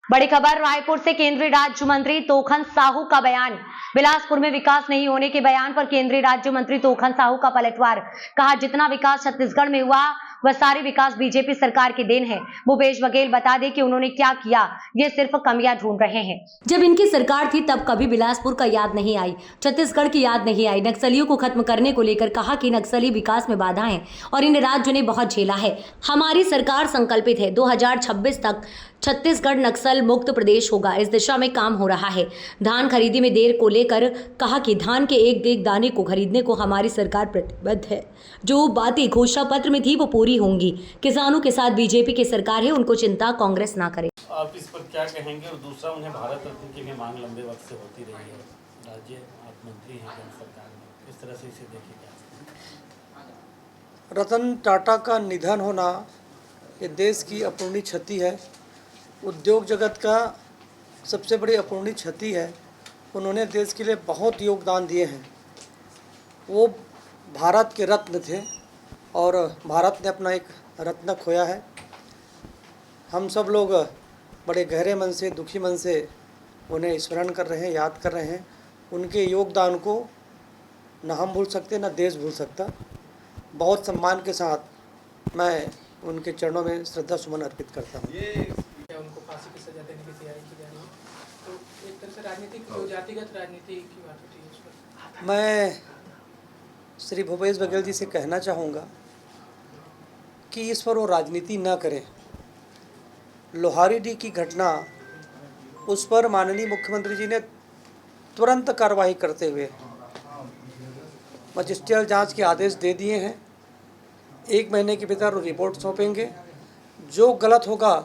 बड़ी खबर रायपुर से केंद्रीय राज्य मंत्री तोखन साहू का बयान। बिलासपुर में विकास नहीं होने के बयान पर केंद्रीय राज्य मंत्री तोखन साहू का पलटवार। कहा, जितना विकास छत्तीसगढ़ में हुआ वह सारी विकास बीजेपी सरकार की देन है। भूपेश बघेल बता दें कि उन्होंने क्या किया, ये सिर्फ कमियां ढूंढ रहे हैं। जब इनकी सरकार थी तब कभी बिलासपुर का याद नहीं आई, छत्तीसगढ़ की याद नहीं आई। नक्सलियों को खत्म करने को लेकर कहा कि नक्सली विकास में बाधा है और इन राज्यों ने बहुत झेला है। हमारी सरकार संकल्पित है 2026 तक छत्तीसगढ़ नक्सल मुक्त प्रदेश होगा। इस दिशा में काम हो रहा है। धान खरीदी में देर को लेकर कहा कि धान के एक दाने को खरीदने को हमारी सरकार प्रतिबद्ध है। जो बातें घोषणा पत्र में थी वो पूरी होंगी। किसानों के साथ बीजेपी की सरकार है, उनको चिंता कांग्रेस ना करे। आप इस पर क्या कहेंगे? और दूसरा, उन्हें भारत रत्न की भी मांग लंबे वक्त से होती रही है। राज्य आप मंत्री हैं केंद्र सरकार में, किस तरह से इसे देखिएगा? रतन टाटा का निधन होना ये देश की अपूर्णीय क्षति है, उद्योग जगत का सबसे बड़ी अपूर्णीय क्षति है। उन्होंने देश के लिए बहुत योगदान दिए हैं। वो भारत के रत्न थे और भारत ने अपना एक रत्न खोया है। हम सब लोग बड़े गहरे मन से, दुखी मन से उन्हें स्मरण कर रहे हैं, याद कर रहे हैं। उनके योगदान को न हम भूल सकते, न देश भूल सकता। बहुत सम्मान के साथ मैं उनके चरणों में श्रद्धा सुमन अर्पित करता हूँ। उनको फांसी की सजा देने की तैयारी की जा रही है, तो एक तरह से राजनीतिक जो जातिगत राजनीति की बात होती है उस पर मैं श्री भूपेश बघेल जी से कहना चाहूँगा कि इस पर वो राजनीति ना करें। लोहारीडीह की घटना, उस पर माननीय मुख्यमंत्री जी ने तुरंत कार्रवाई करते हुए मजिस्ट्रियल जांच के आदेश दे दिए हैं। 1 महीने के भीतर वो रिपोर्ट सौंपेंगे। जो गलत होगा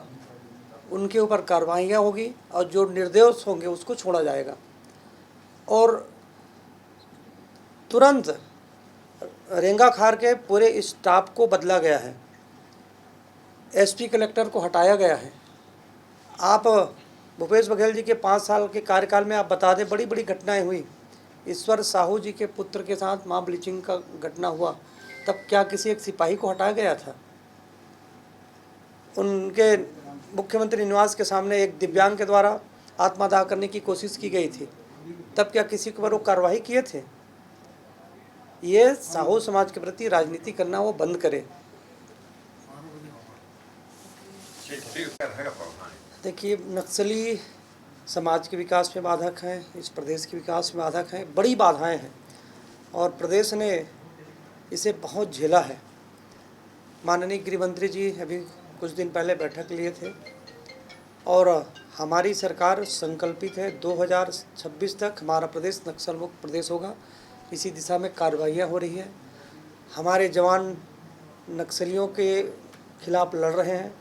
उनके ऊपर कार्रवाइयाँ होगी और जो निर्दोष होंगे उसको छोड़ा जाएगा। और तुरंत रेंगाखार के पूरे स्टाफ को बदला गया है, एसपी कलेक्टर को हटाया गया है। आप भूपेश बघेल जी के 5 साल के कार्यकाल में आप बता दें, बड़ी बड़ी घटनाएं हुई। ईश्वर साहू जी के पुत्र के साथ मां ब्लीचिंग का घटना हुआ, तब क्या किसी एक सिपाही को हटाया गया था? उनके मुख्यमंत्री निवास के सामने एक दिव्यांग के द्वारा आत्मदाह करने की कोशिश की गई थी, तब क्या किसी के ऊपर वो कार्रवाई किए थे? ये साहू समाज के प्रति राजनीति करना वो बंद करे। देखिए, नक्सली समाज के विकास में बाधक हैं, इस प्रदेश के विकास में बाधक हैं, बड़ी बाधाएं हैं और प्रदेश ने इसे बहुत झेला है। माननीय गृह मंत्री जी अभी कुछ दिन पहले बैठक लिए थे और हमारी सरकार संकल्पित है 2026 तक हमारा प्रदेश नक्सल मुक्त प्रदेश होगा। इसी दिशा में कार्रवाइयाँ हो रही है। हमारे जवान नक्सलियों के खिलाफ लड़ रहे हैं,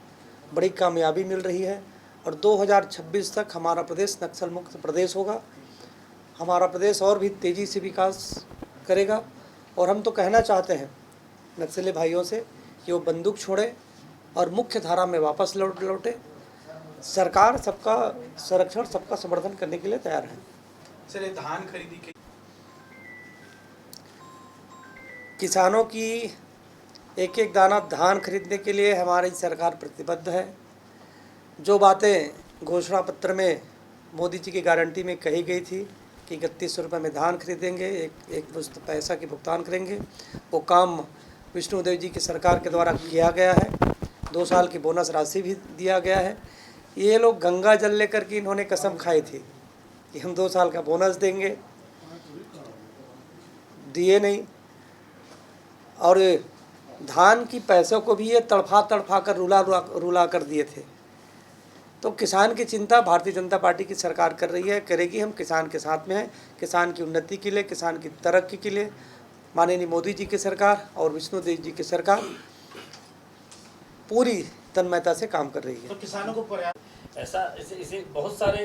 बड़ी कामयाबी मिल रही है और 2026 तक हमारा प्रदेश नक्सल मुक्त प्रदेश होगा। हमारा प्रदेश और भी तेज़ी से विकास करेगा और हम तो कहना चाहते हैं नक्सली भाइयों से कि वो बंदूक छोड़े और मुख्य धारा में वापस लौटे। सरकार सबका संरक्षण, सबका समर्थन करने के लिए तैयार है। सर, धान खरीदी के किसानों की एक एक दाना धान खरीदने के लिए हमारी सरकार प्रतिबद्ध है। जो बातें घोषणा पत्र में मोदी जी की गारंटी में कही गई थी कि 3100 रुपये में धान खरीदेंगे, एक पैसा की भुगतान करेंगे, वो काम विष्णुदेव जी की सरकार के द्वारा किया गया है। 2 साल की बोनस राशि भी दिया गया है। ये लोग गंगा जल लेकर के इन्होंने कसम खाई थी कि हम 2 साल का बोनस देंगे, दिए नहीं। और धान की पैसों को भी ये तड़फा कर रुला कर दिए थे। तो किसान की चिंता भारतीय जनता पार्टी की सरकार कर रही है, करेगी। हम किसान के साथ में हैं। किसान की उन्नति के लिए, किसान की तरक्की के लिए माननीय मोदी जी की सरकार और विष्णुदेव जी की सरकार पूरी तन्मयता से काम कर रही है। तो किसानों को पर्याप्त ऐसा इसे बहुत सारे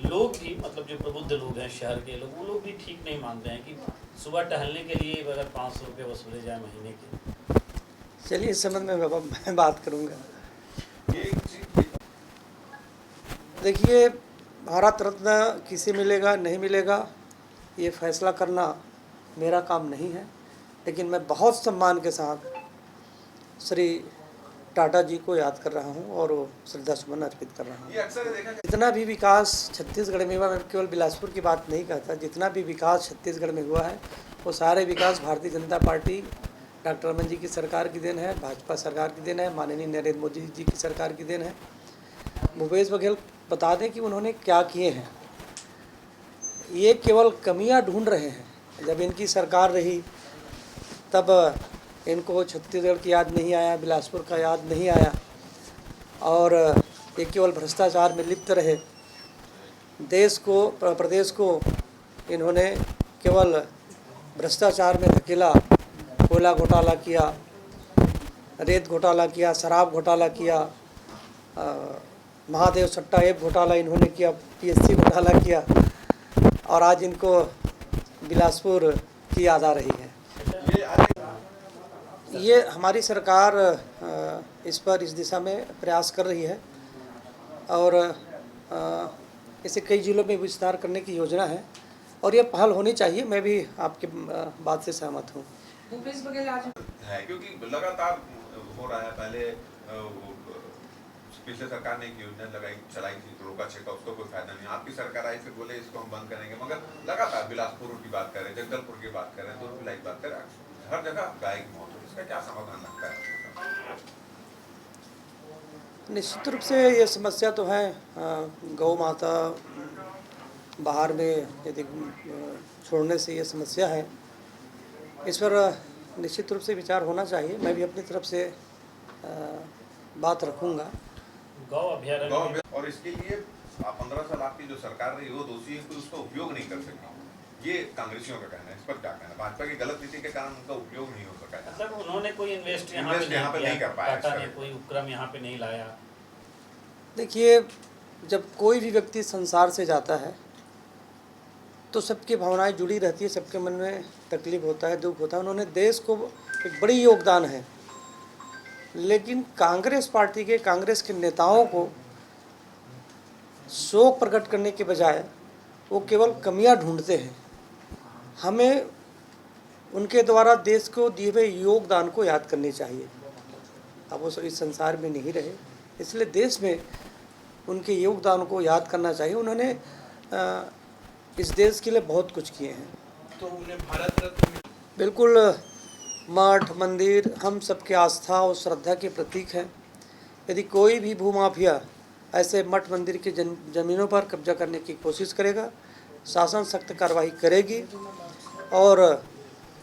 लोग भी, मतलब जो प्रबुद्ध लोग हैं, शहर के लोग, वो लोग भी ठीक नहीं मानते हैं कि सुबह टहलने के लिए अगर 500 रुपये वसूले जाए महीने के। चलिए, इस संबंध में मैं बात करूँगा। देखिए, भारत रत्न किसे मिलेगा नहीं मिलेगा ये फैसला करना मेरा काम नहीं है, लेकिन मैं बहुत सम्मान के साथ श्री टाटा जी को याद कर रहा हूँ और श्रद्धा सुमन अर्पित कर रहा हूँ। ये अक्सर देखा जितना भी विकास छत्तीसगढ़ में हुआ, मैं केवल बिलासपुर की बात नहीं कहता, जितना भी विकास छत्तीसगढ़ में हुआ है वो सारे विकास भारतीय जनता पार्टी डॉक्टर रमन जी की सरकार की देन है, भाजपा सरकार की देन है, माननीय नरेंद्र मोदी जी की सरकार की देन है। भूपेश बघेल बता दें कि उन्होंने क्या किए हैं। ये केवल कमियां ढूंढ रहे हैं। जब इनकी सरकार रही तब इनको छत्तीसगढ़ की याद नहीं आया, बिलासपुर का याद नहीं आया और ये केवल भ्रष्टाचार में लिप्त रहे। देश को, प्रदेश को इन्होंने केवल भ्रष्टाचार में धकेला, कोयला घोटाला किया, रेत घोटाला किया, शराब घोटाला किया, महादेव सट्टा ऐप घोटाला इन्होंने किया, पीएससी घोटाला किया और आज इनको बिलासपुर की याद आ रही है। ये हमारी सरकार इस दिशा में प्रयास कर रही है और इसे कई जिलों में विस्तार करने की योजना है और ये पहल होनी चाहिए। मैं भी आपकी बात से सहमत हूँ। भूपेश बघेल आज है क्योंकि लगातार हो रहा है। पहले पिछले सरकार ने एक योजना चलाई थी रोका छेका, उसको कोई फायदा नहीं। आपकी सरकार आई फिर बोले इसको हम बंद करेंगे, मगर लगातार बिलासपुर की बात करें, जगदलपुर की बात करें, दुर्गुला की बात करें, हर जगह गाय की मौत हो। इसका क्या समाधान लगता है? निश्चित रूप से ये समस्या तो है। गौ माता बाहर में यदि छोड़ने से ये समस्या है, इस पर निश्चित रूप से विचार होना चाहिए। मैं भी अपनी तरफ से बात रखूंगा। गौ अभ्यारण्य और इसके लिए 15 साल आपकी जो सरकार रही वो दोषी है कि उसका उपयोग नहीं कर सकी, ये कांग्रेसियों का कहना है। इस पर क्या कहना है? भाजपा की गलत नीति के कारण उनका उपयोग नहीं हो सका। मतलब उन्होंने कोई इन्वेस्ट यहाँ पे नहीं कर पाया, टाटा ने कोई उपक्रम यहाँ पे नहीं लाया। देखिए, जब कोई भी व्यक्ति संसार से जाता है तो सबकी भावनाएं जुड़ी रहती है, सबके मन में तकलीफ होता है, दुख होता है। उन्होंने देश को एक बड़ी योगदान है, लेकिन कांग्रेस पार्टी के, कांग्रेस के नेताओं को शोक प्रकट करने के बजाय वो केवल कमियां ढूंढते हैं। हमें उनके द्वारा देश को दिए हुए योगदान को याद करनी चाहिए। अब वो इस संसार में नहीं रहे, इसलिए देश में उनके योगदान को याद करना चाहिए। उन्होंने इस देश के लिए बहुत कुछ किए हैं। तो उन्हें भारत रत्न बिल्कुल, मठ मंदिर हम सबके आस्था और श्रद्धा के प्रतीक हैं। यदि कोई भी भूमाफिया ऐसे मठ मंदिर की ज़मीनों पर कब्जा करने की कोशिश करेगा, शासन सख्त कार्रवाई करेगी और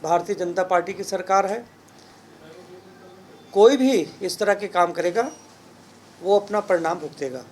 भारतीय जनता पार्टी की सरकार है। कोई भी इस तरह के काम करेगा वो अपना परिणाम भुगतेगा।